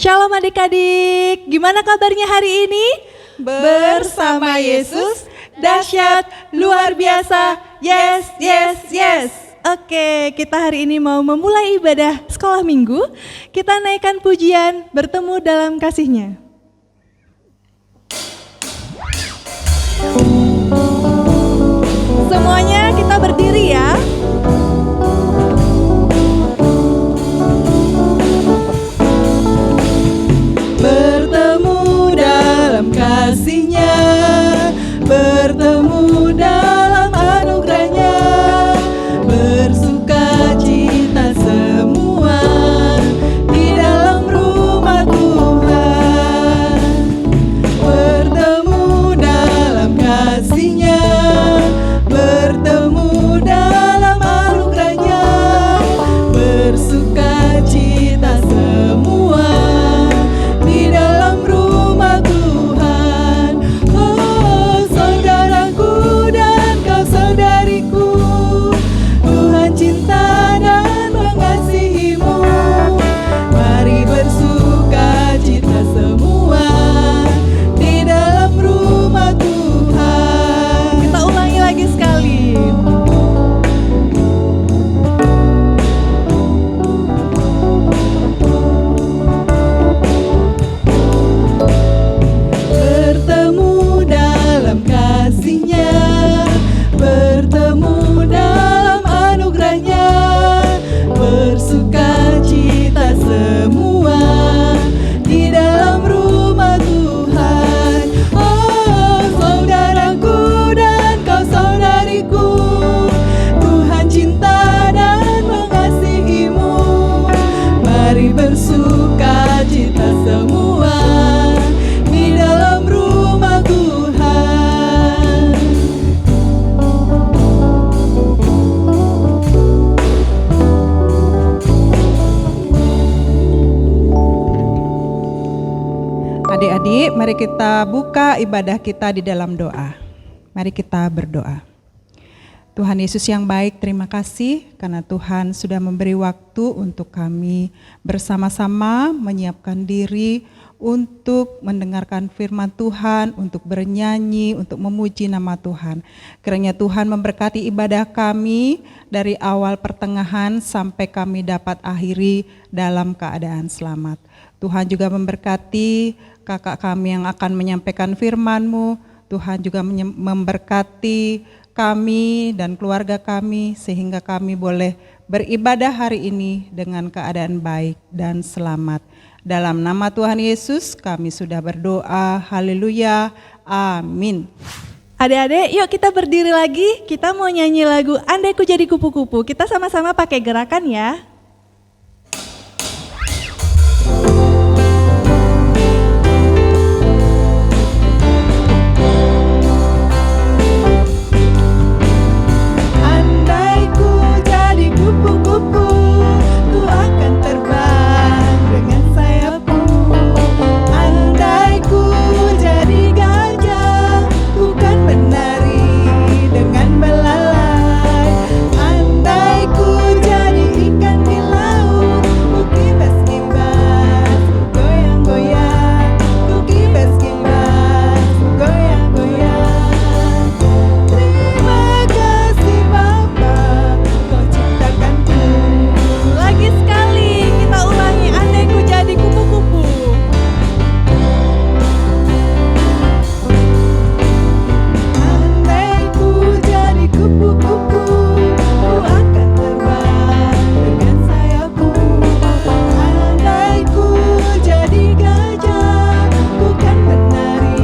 Shalom adik-adik, gimana kabarnya hari ini? Bersama Yesus, dahsyat, luar biasa, yes, yes, yes. Oke, kita hari ini mau memulai ibadah sekolah minggu. Kita naikkan pujian, bertemu dalam kasih-Nya. Semuanya kita berdiri ya. Bertemu dalam kasih-Nya, bertemu dalam anugerah-Nya, bersuka cita semua di dalam rumah Tuhan. Bertemu dalam kasih-Nya, bertemu dalam anugerah-Nya, bersuka cita semua di dalam rumah Tuhan. Oh saudaraku dan kau saudariku, Tuhan cinta dan mengasihimu. Mari bersuka cita semua di dalam rumah Tuhan. Kita ulangi lagi sekali. Bertemu dalam kasih-Nya, bertemu dalam anugerah-Nya, bersuka cita semua di dalam rumah Tuhan. Oh saudaraku dan kau saudariku, Tuhan cinta dan mengasihimu. Mari bersuka cita semua di dalam rumah Tuhan. Adik-adik, mari kita buka ibadah kita di dalam doa. Mari kita berdoa. Tuhan Yesus yang baik, terima kasih karena Tuhan sudah memberi waktu untuk kami bersama-sama menyiapkan diri untuk mendengarkan firman Tuhan, untuk bernyanyi, untuk memuji nama Tuhan. Kiranya Tuhan memberkati ibadah kami dari awal pertengahan sampai kami dapat akhiri dalam keadaan selamat. Tuhan juga memberkati kakak kami yang akan menyampaikan firman-Mu. Tuhan juga memberkati kami dan keluarga kami sehingga kami boleh beribadah hari ini dengan keadaan baik dan selamat. Dalam nama Tuhan Yesus kami sudah berdoa, haleluya, amin. Adik-adik, yuk kita berdiri lagi. Kita mau nyanyi lagu Andai Ku Jadi Kupu-Kupu. Kita sama-sama pakai gerakan ya. Andai ku jadi kupu-kupu, ku akan terbang dengan sayapku. Andai ku jadi gajah, ku kan menari dengan belalai. Andai ku jadi ikan di laut, ku kibas-kibas, ku goyang-goyang, ku kibas-kibas, ku goyang-goyang. Terima kasih Bapa, Kau ciptakanku. Lagi sekali kita ulangi, andai ku jadi kupu-kupu. Andai ku jadi kupu-kupu, ku akan terbang dengan sayapku. Andai ku jadi gajah, ku kan menari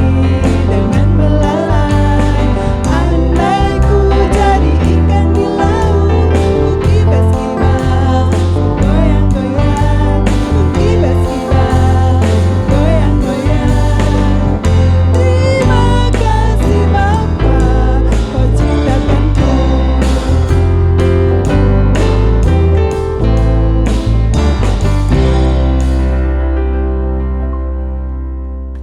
dengan belalai. Andai ku jadi ikan di laut, ku kibas-kibas, ku goyang-goyang, ku kibas-kibas, ku goyang-goyang. Terima kasih Bapa, Kau ciptakanku.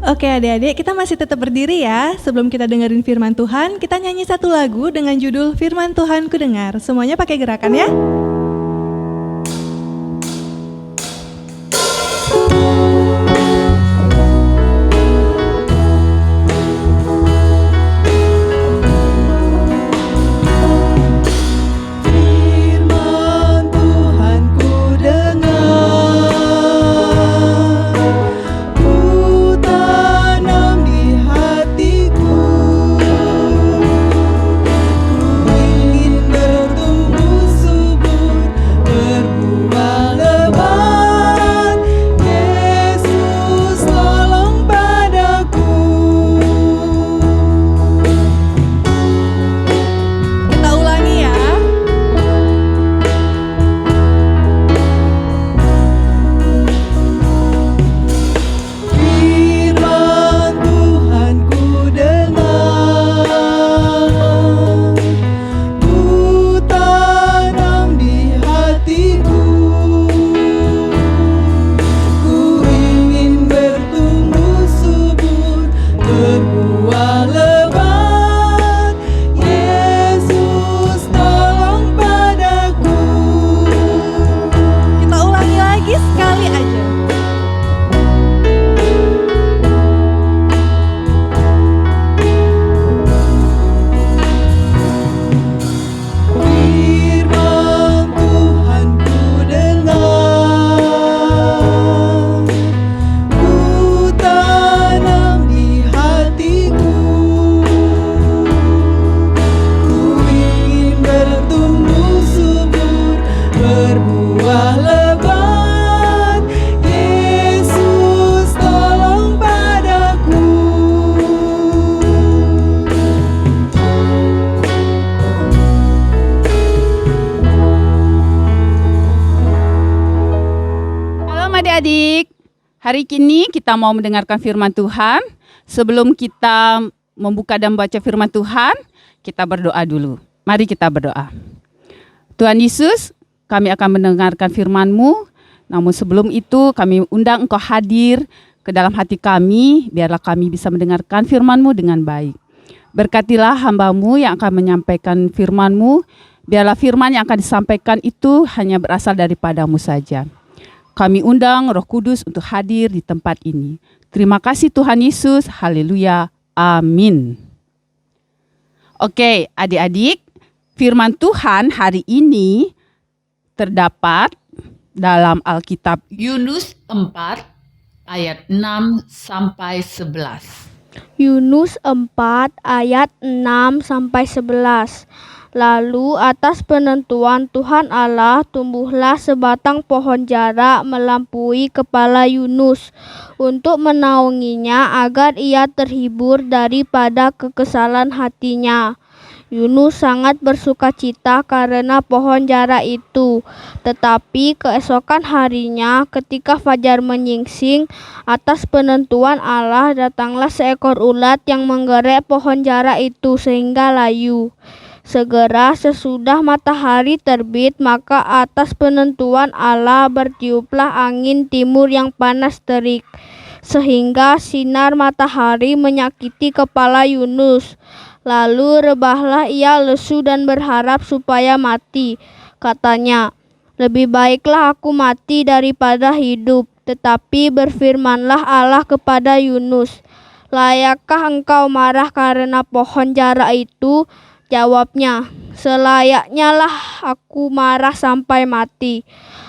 Oke adik-adik, kita masih tetap berdiri ya. Sebelum kita dengerin firman Tuhan, kita nyanyi satu lagu dengan judul Firman Tuhan Ku Dengar. Semuanya pakai gerakan ya. Adik-adik, hari ini kita mau mendengarkan firman Tuhan. Sebelum kita membuka dan baca firman Tuhan, kita berdoa dulu. Mari kita berdoa. Tuhan Yesus, kami akan mendengarkan firman-Mu. Namun sebelum itu kami undang Engkau hadir ke dalam hati kami, biarlah kami bisa mendengarkan firman-Mu dengan baik. Berkatilah hamba-Mu yang akan menyampaikan firman-Mu, biarlah firman yang akan disampaikan itu hanya berasal daripada-Mu saja. Kami undang Roh Kudus untuk hadir di tempat ini. Terima kasih Tuhan Yesus, haleluya, amin. Oke, adik-adik, firman Tuhan hari ini terdapat dalam Alkitab Yunus 4 ayat 6 sampai 11. Yunus 4 ayat 6 sampai 11. Lalu atas penentuan Tuhan Allah tumbuhlah sebatang pohon jara melampaui kepala Yunus untuk menaunginya agar ia terhibur daripada kekesalan hatinya. Yunus sangat bersukacita karena pohon jara itu. Tetapi keesokan harinya ketika fajar menyingsing, atas penentuan Allah datanglah seekor ulat yang menggerek pohon jara itu sehingga layu. Segera sesudah matahari terbit, maka atas penentuan Allah bertiuplah angin timur yang panas terik, sehingga sinar matahari menyakiti kepala Yunus. Lalu rebahlah ia lesu dan berharap supaya mati. Katanya, lebih baiklah aku mati daripada hidup. Tetapi berfirmanlah Allah kepada Yunus, layakkah engkau marah karena pohon jara itu? Jawabnya, selayaknya lah aku marah sampai mati.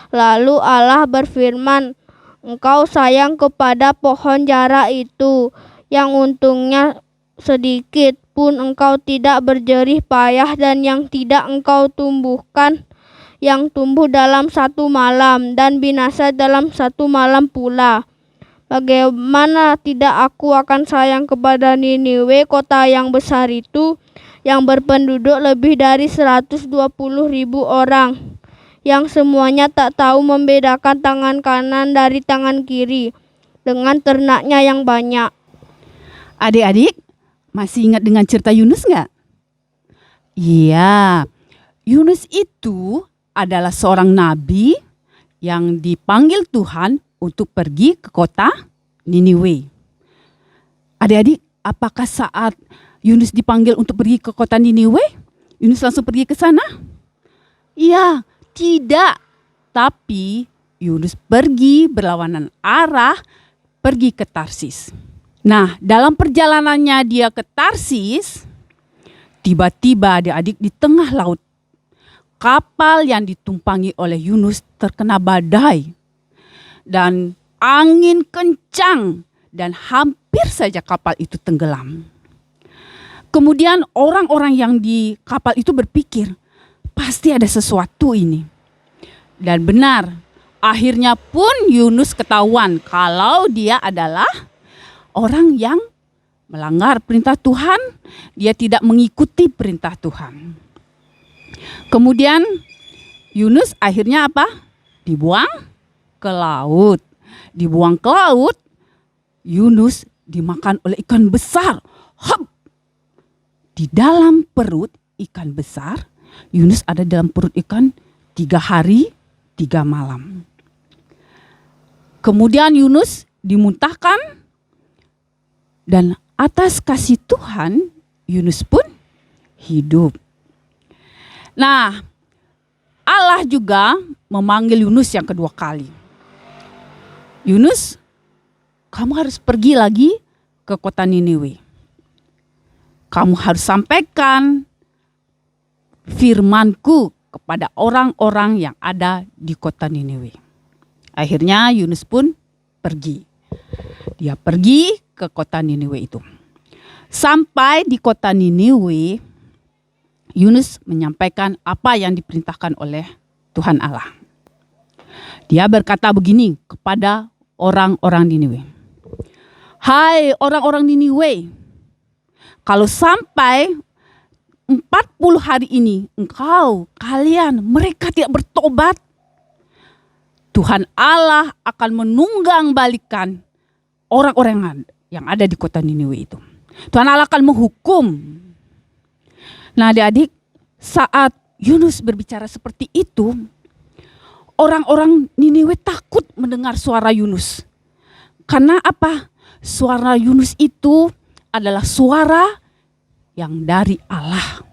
Lalu Allah berfirman, engkau sayang kepada pohon jara itu, yang untungnya sedikit pun engkau tidak berjerih payah dan yang tidak engkau tumbuhkan, yang tumbuh dalam satu malam dan binasa dalam satu malam pula. Bagaimana tidak aku akan sayang kepada Niniwe, kota yang besar itu, yang berpenduduk lebih dari 120.000 orang, yang semuanya tak tahu membedakan tangan kanan dari tangan kiri, dengan ternaknya yang banyak. Adik-adik, masih ingat dengan cerita Yunus nggak? Iya, Yunus itu adalah seorang nabi yang dipanggil Tuhan untuk pergi ke kota Niniwe. Adik-adik, apakah saat Yunus dipanggil untuk pergi ke kota Niniwe, Yunus langsung pergi ke sana? Iya, tidak. Tapi Yunus pergi berlawanan arah, pergi ke Tarsis. Nah, dalam perjalanannya dia ke Tarsis, tiba-tiba adik-adik di tengah laut, kapal yang ditumpangi oleh Yunus terkena badai. Dan angin kencang dan hampir saja kapal itu tenggelam. Kemudian orang-orang yang di kapal itu berpikir, pasti ada sesuatu ini. Dan benar, akhirnya pun Yunus ketahuan kalau dia adalah orang yang melanggar perintah Tuhan, dia tidak mengikuti perintah Tuhan. Kemudian Yunus akhirnya apa? Dibuang ke laut. Dibuang ke laut, Yunus dimakan oleh ikan besar. Hop! Di dalam perut ikan besar, Yunus ada dalam perut ikan 3 hari, 3 malam. Kemudian Yunus dimuntahkan, dan atas kasih Tuhan, Yunus pun hidup. Nah, Allah juga memanggil Yunus yang kedua kali. Yunus, kamu harus pergi lagi ke kota Niniwe. Kamu harus sampaikan firman-Ku kepada orang-orang yang ada di kota Niniwe. Akhirnya Yunus pun pergi. Dia pergi ke kota Niniwe itu. Sampai di kota Niniwe, Yunus menyampaikan apa yang diperintahkan oleh Tuhan Allah. Dia berkata begini kepada orang-orang Niniwe. Hai orang-orang Niniwe, kalau sampai 40 hari ini mereka tidak bertobat, Tuhan Allah akan menunggang balikan orang-orang yang ada di kota Niniwe itu. Tuhan Allah akan menghukum. Nah adik-adik, saat Yunus berbicara seperti itu, orang-orang Niniwe takut mendengar suara Yunus. Karena apa? Suara Yunus itu adalah suara yang dari Allah.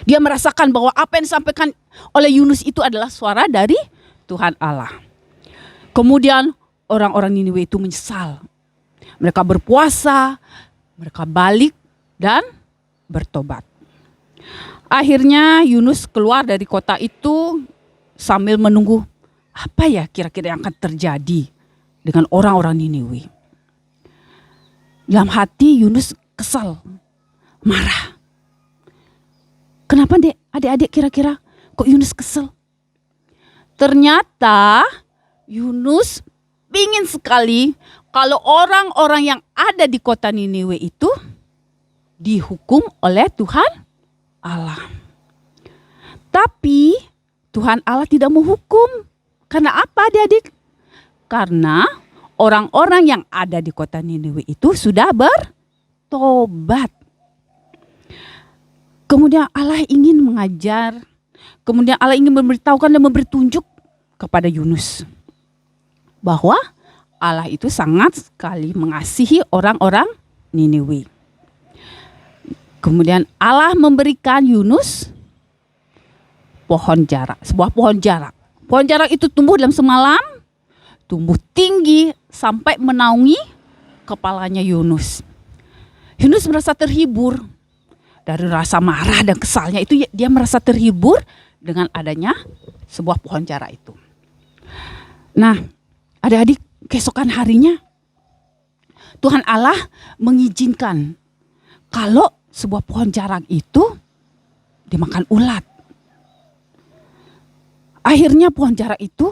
Dia merasakan bahwa apa yang disampaikan oleh Yunus itu adalah suara dari Tuhan Allah. Kemudian orang-orang Niniwe itu menyesal. Mereka berpuasa, mereka balik dan bertobat. Akhirnya Yunus keluar dari kota itu sambil menunggu apa ya kira-kira yang akan terjadi dengan orang-orang Niniwe. Dalam hati Yunus kesal, marah. Kenapa dek, adik-adik kira-kira kok Yunus kesel? Ternyata Yunus ingin sekali kalau orang-orang yang ada di kota Niniwe itu dihukum oleh Tuhan Allah. Tapi Tuhan Allah tidak menghukum. Karena apa adik-adik? Karena orang-orang yang ada di kota Niniwe itu sudah bertobat. Kemudian Allah ingin mengajar. Kemudian Allah ingin memberitahukan dan memberi tunjuk kepada Yunus. Bahwa Allah itu sangat sekali mengasihi orang-orang Niniwe. Kemudian Allah memberikan Yunus pohon jarak, sebuah pohon jarak. Pohon jarak itu tumbuh dalam semalam, tumbuh tinggi sampai menaungi kepalanya Yunus. Yunus merasa terhibur dari rasa marah dan kesalnya itu, dia merasa terhibur dengan adanya sebuah pohon jarak itu. Nah, adik-adik, keesokan harinya Tuhan Allah mengizinkan kalau sebuah pohon jarak itu dimakan ulat. Akhirnya pohon jarak itu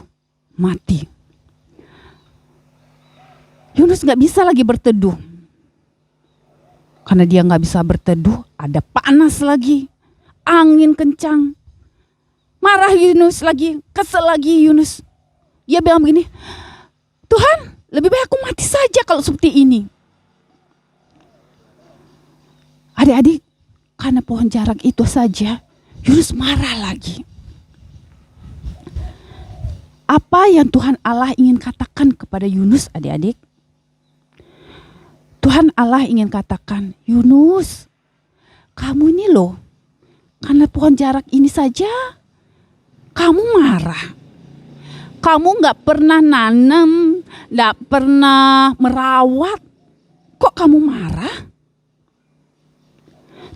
mati. Yunus gak bisa lagi berteduh. Karena dia gak bisa berteduh, ada panas lagi, angin kencang. Marah Yunus lagi, kesel lagi Yunus. Dia bilang begini, Tuhan, lebih baik aku mati saja kalau seperti ini. Adik-adik, karena pohon jarak itu saja, Yunus marah lagi. Apa yang Tuhan Allah ingin katakan kepada Yunus, adik-adik? Tuhan Allah ingin katakan, Yunus, kamu ini loh, karena pohon jarak ini saja, kamu marah. Kamu gak pernah nanam, gak pernah merawat, kok kamu marah?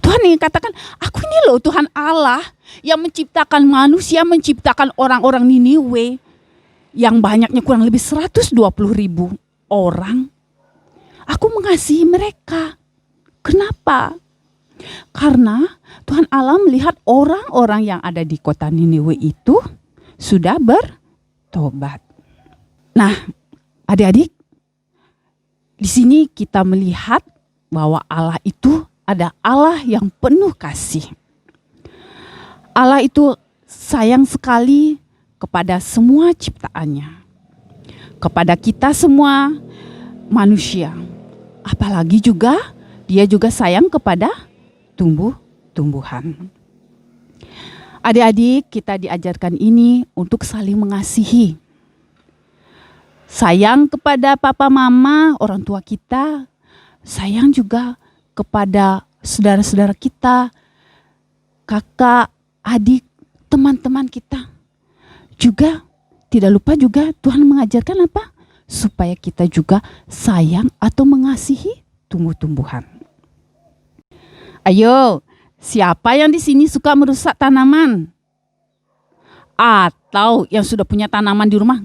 Tuhan ingin katakan, aku ini loh Tuhan Allah yang menciptakan manusia, menciptakan orang-orang Niniwe yang banyaknya kurang lebih 120.000 orang. Aku mengasihi mereka. Kenapa? Karena Tuhan Allah melihat orang-orang yang ada di kota Niniwe itu sudah bertobat. Nah, adik-adik, di sini kita melihat bahwa Allah itu ada Allah yang penuh kasih. Allah itu sayang sekali kepada semua ciptaannya, kepada kita semua manusia. Apalagi juga dia juga sayang kepada tumbuh-tumbuhan. Adik-adik, kita diajarkan ini untuk saling mengasihi. Sayang kepada papa mama, orang tua kita. Sayang juga kepada saudara-saudara kita, kakak, adik, teman-teman kita. Juga tidak lupa juga Tuhan mengajarkan apa? Supaya kita juga sayang atau mengasihi tumbuh-tumbuhan. Ayo, siapa yang di sini suka merusak tanaman? Atau yang sudah punya tanaman di rumah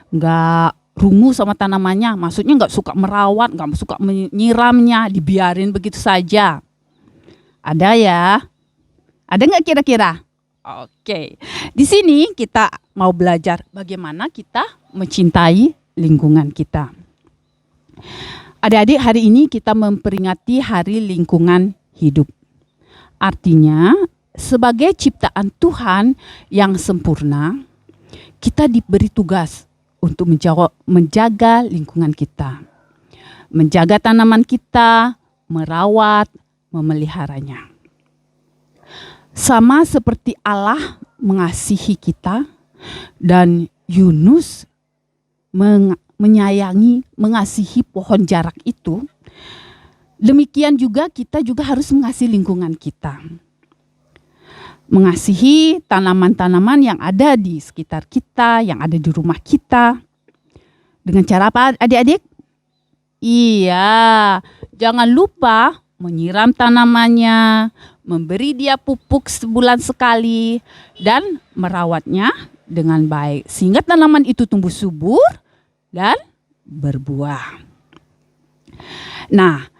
nggak rungu sama tanamannya, maksudnya nggak suka merawat, nggak suka menyiramnya, dibiarin begitu saja. Ada ya? Ada nggak kira-kira? Oke, di sini kita mau belajar bagaimana kita mencintai lingkungan kita. Adik-adik, hari ini kita memperingati Hari Lingkungan Hidup. Artinya, sebagai ciptaan Tuhan yang sempurna, kita diberi tugas untuk menjaga lingkungan kita. Menjaga tanaman kita, merawat, memeliharanya. Sama seperti Allah mengasihi kita dan Yunus menyayangi, mengasihi pohon jarak itu, demikian juga kita juga harus mengasihi lingkungan kita. Mengasihi tanaman-tanaman yang ada di sekitar kita, yang ada di rumah kita. Dengan cara apa, adik-adik? Iya, jangan lupa menyiram tanamannya, memberi dia pupuk sebulan sekali, dan merawatnya dengan baik. Sehingga tanaman itu tumbuh subur dan berbuah. Nah,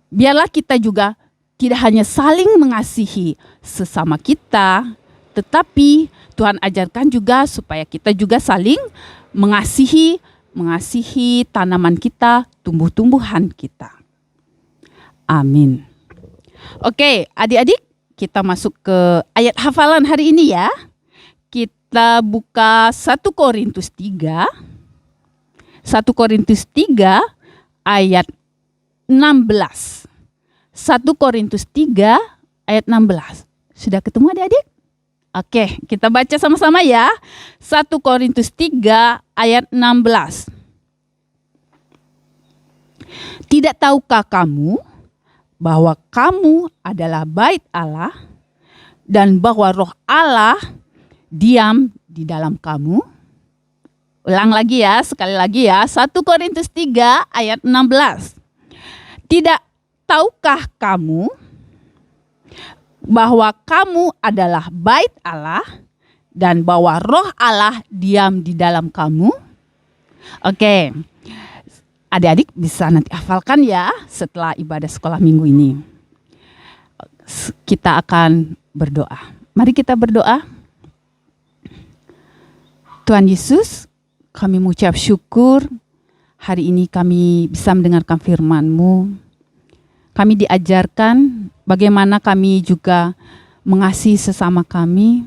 biarlah kita juga tidak hanya saling mengasihi sesama kita, tetapi Tuhan ajarkan juga supaya kita juga saling mengasihi tanaman kita, tumbuh-tumbuhan kita. Amin. Oke, adik-adik, kita masuk ke ayat hafalan hari ini ya. Kita buka 1 Korintus 3. 1 Korintus 3 ayat 16. 1 Korintus 3 ayat 16. Sudah ketemu adik-adik? Oke, kita baca sama-sama ya. 1 Korintus 3 ayat 16. Tidak tahukah kamu bahwa kamu adalah bait Allah dan bahwa Roh Allah diam di dalam kamu? Ulang lagi ya, sekali lagi ya. 1 Korintus 3 ayat 16. Tidak tahukah kamu bahwa kamu adalah bait Allah dan bahwa Roh Allah diam di dalam kamu? Oke, adik-adik bisa nanti hafalkan ya setelah ibadah sekolah minggu ini. Kita akan berdoa. Mari kita berdoa. Tuhan Yesus, kami mengucap syukur hari ini kami bisa mendengarkan firman-Mu. Kami diajarkan bagaimana kami juga mengasihi sesama kami.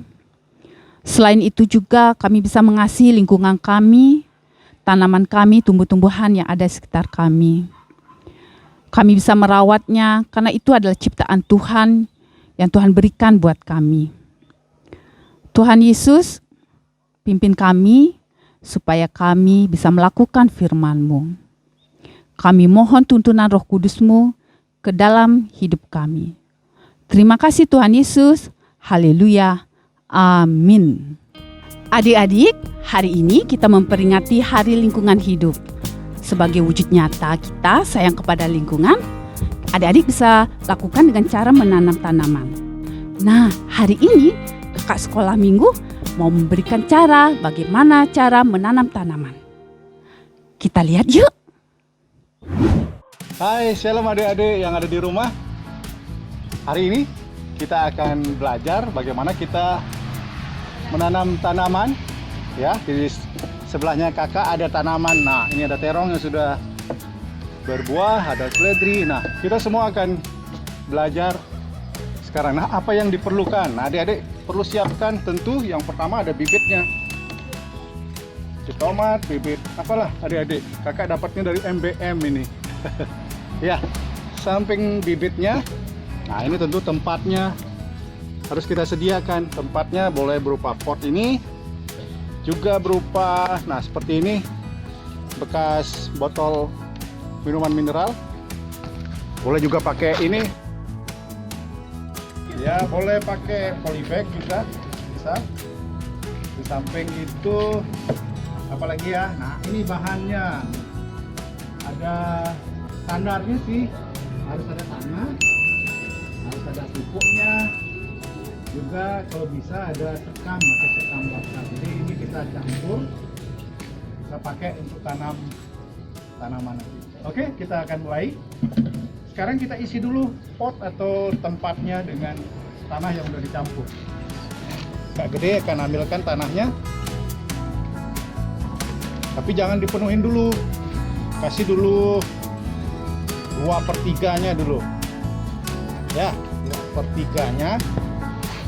Selain itu juga kami bisa mengasihi lingkungan kami, tanaman kami, tumbuh-tumbuhan yang ada di sekitar kami. Kami bisa merawatnya karena itu adalah ciptaan Tuhan yang Tuhan berikan buat kami. Tuhan Yesus, pimpin kami supaya kami bisa melakukan firman-Mu. Kami mohon tuntunan Roh Kudus-Mu ke dalam hidup kami. Terima kasih Tuhan Yesus. Haleluya. Amin. Adik-adik, hari ini kita memperingati Hari Lingkungan Hidup. Sebagai wujud nyata kita sayang kepada lingkungan, adik-adik bisa lakukan dengan cara menanam tanaman. Nah, hari ini kakak sekolah minggu mau memberikan cara bagaimana cara menanam tanaman. Kita lihat yuk. Hai, shalom adik-adik yang ada di rumah. Hari ini kita akan belajar bagaimana kita menanam tanaman. Ya, di sebelahnya kakak ada tanaman. Nah, ini ada terong yang sudah berbuah, ada seledri. Nah, kita semua akan belajar sekarang. Nah, apa yang diperlukan? Nah, adik-adik perlu siapkan tentu yang pertama ada bibitnya. Bibit tomat, bibit apalah adik-adik. Kakak dapatnya dari MBM ini. Ya, samping bibitnya, nah ini tentu tempatnya harus kita sediakan. Tempatnya boleh berupa pot ini, juga berupa, nah seperti ini, bekas botol minuman mineral. Boleh juga pakai ini, ya boleh pakai polybag juga, bisa. Di samping itu, apalagi ya, nah ini bahannya. Ada standarnya sih, harus ada tanah, harus ada pupuknya, juga kalau bisa ada sekam, pakai sekam bakar. Jadi ini kita campur, kita pakai untuk tanam tanaman nanti. Oke, kita akan mulai. Sekarang kita isi dulu pot atau tempatnya dengan tanah yang udah dicampur. Agak gede akan ambilkan tanahnya, tapi jangan dipenuhin dulu. Kasih dulu 2/3-nya dulu. Ya, 2/3-nya.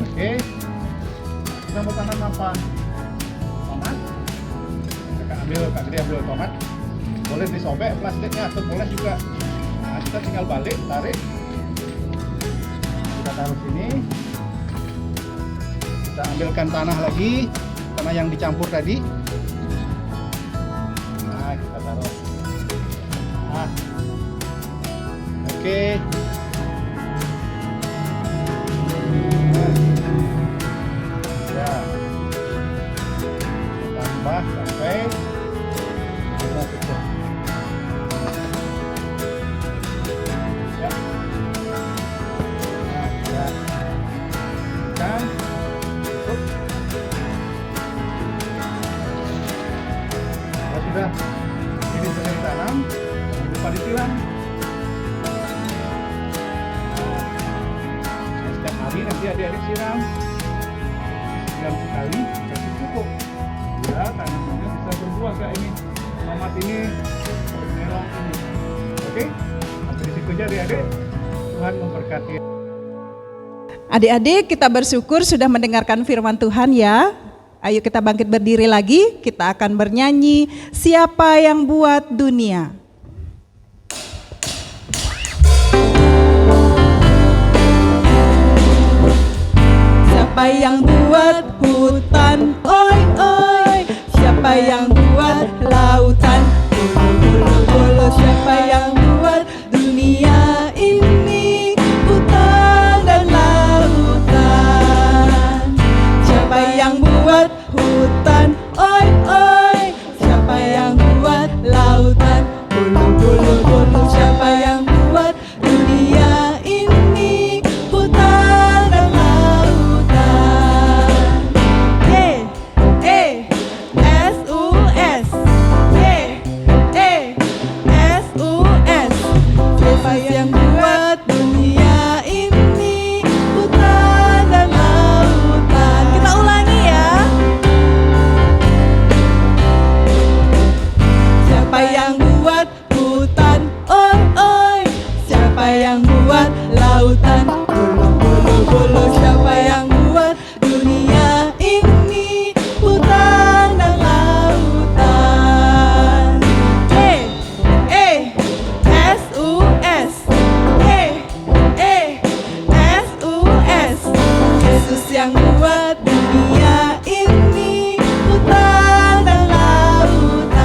Oke. Kita mau tanam apa? Tomat. Kak Gede ambil tomat. Boleh disobek plastiknya atau boleh juga. Nah, kita tinggal balik, tarik. Kita taruh sini. Kita ambilkan tanah lagi, tanah yang dicampur tadi. Nah, kita taruh. Nah. Oke. Ya. Tambah sampai kita tutup. Ya. Nah, kita kan tutup. Kalau sudah ini sudah ditanam, jangan lupa disiram. Setiap hari nanti adik-adik siram sekali, kasih pupuk ya, tanamannya bisa berbuah kayak ini, tomat ini, melon ini. Oke, sampai di situ aja adik-adik. Tuhan memberkati. Adik-adik, kita bersyukur sudah mendengarkan firman Tuhan ya. Ayo kita bangkit berdiri lagi, kita akan bernyanyi Siapa yang buat dunia. Siapa yang buat hutan, oi oi. Siapa yang buat lautan, bulu bulu bulu. Siapa yang buat dunia ini, hutan dan lautan. Siapa yang buat hutan, oi oi. Siapa yang buat lautan, bulu bulu bulu. Siapa yang buat dunia ini, hutan dan lautan. Yesus, Yesus. Siapa yang buat dunia ini, hutan dan lautan. Kita ulangi ya. Siapa yang buat hutan, oi oi. Siapa yang buat lautan, bulu bulu bulu. Siapa yang buat dunia ini, hutan dan lautan. Yesus. Yesus yang buat dunia ini, hutan dan lautan.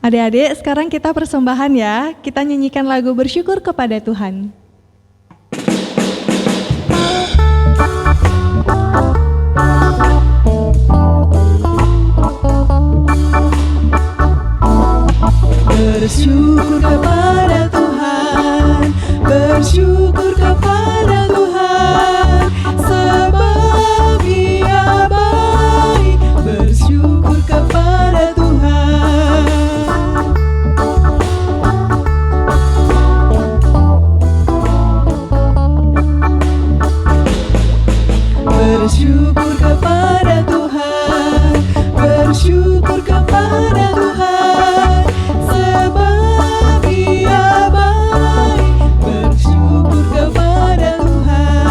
Adik-adik, sekarang kita persembahan ya. Kita nyanyikan lagu bersyukur kepada Tuhan. Bersyukur kepada Tuhan, bersyukur kepada Tuhan, sebab Dia baik. Bersyukur kepada Tuhan. Bersyukur kepada Tuhan, bersyukur kepada Tuhan, sebab Dia baik. Bersyukur kepada Tuhan.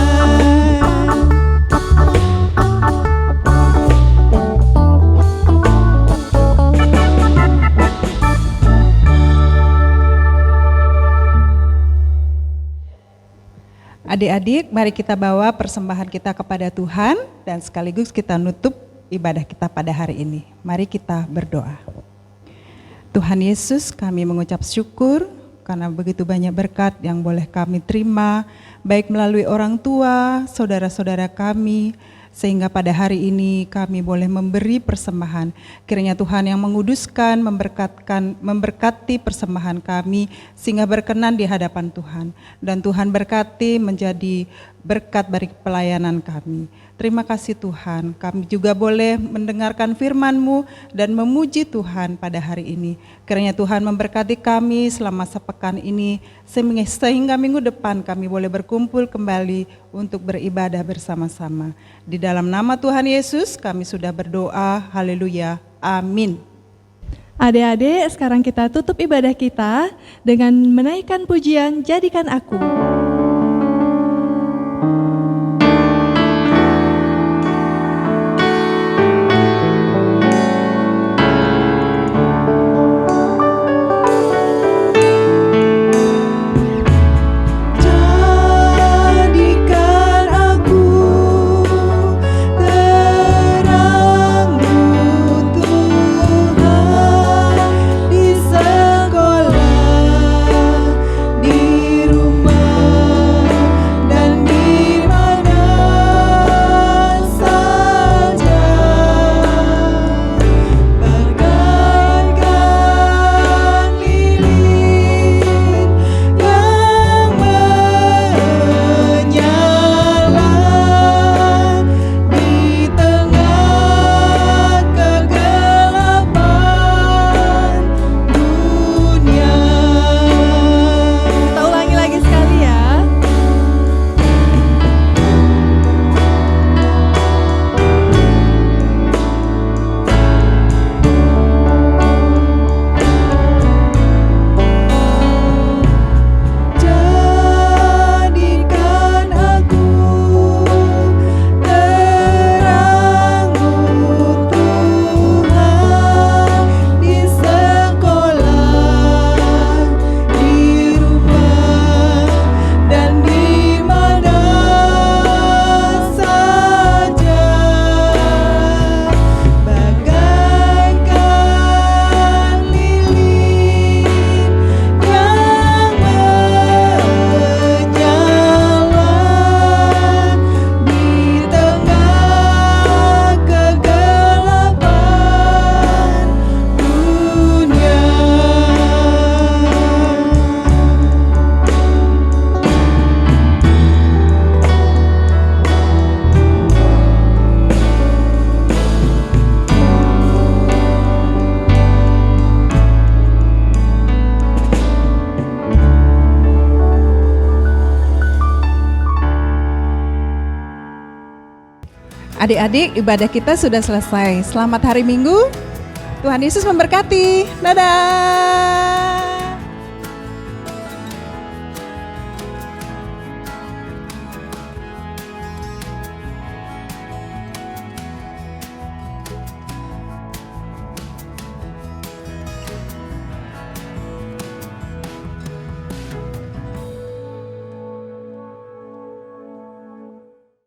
Adik-adik, mari kita bawa persembahan kita kepada Tuhan dan sekaligus kita nutup ibadah kita pada hari ini. Mari kita berdoa. Tuhan Yesus, kami mengucap syukur karena begitu banyak berkat yang boleh kami terima, baik melalui orang tua, saudara-saudara kami, sehingga pada hari ini kami boleh memberi persembahan. Kiranya Tuhan yang menguduskan, memberkati persembahan kami, sehingga berkenan di hadapan Tuhan. Dan Tuhan berkati menjadi berkat bagi pelayanan kami. Terima kasih Tuhan, kami juga boleh mendengarkan firman-Mu dan memuji Tuhan pada hari ini. Kiranya Tuhan memberkati kami selama sepekan ini, sehingga minggu depan kami boleh berkumpul kembali untuk beribadah bersama-sama. Di dalam nama Tuhan Yesus kami sudah berdoa, haleluya, amin. Adik-adik, sekarang kita tutup ibadah kita dengan menaikkan pujian Jadikan Aku. Jadikan aku terang-Mu Tuhan, di sekolah, di rumah, dan di mana saja. Bagaikan lilin yang menyala di tengah kegelapan dunia. Kita ulangi lagi sekali ya. Jadikan aku terang-Mu Tuhan, di sekolah, di rumah, dan di mana saja. Bagaikan lilin yang menyala di tengah kegelapan dunia. Adik-adik, ibadah kita sudah selesai. Selamat hari Minggu. Tuhan Yesus memberkati. Dadah.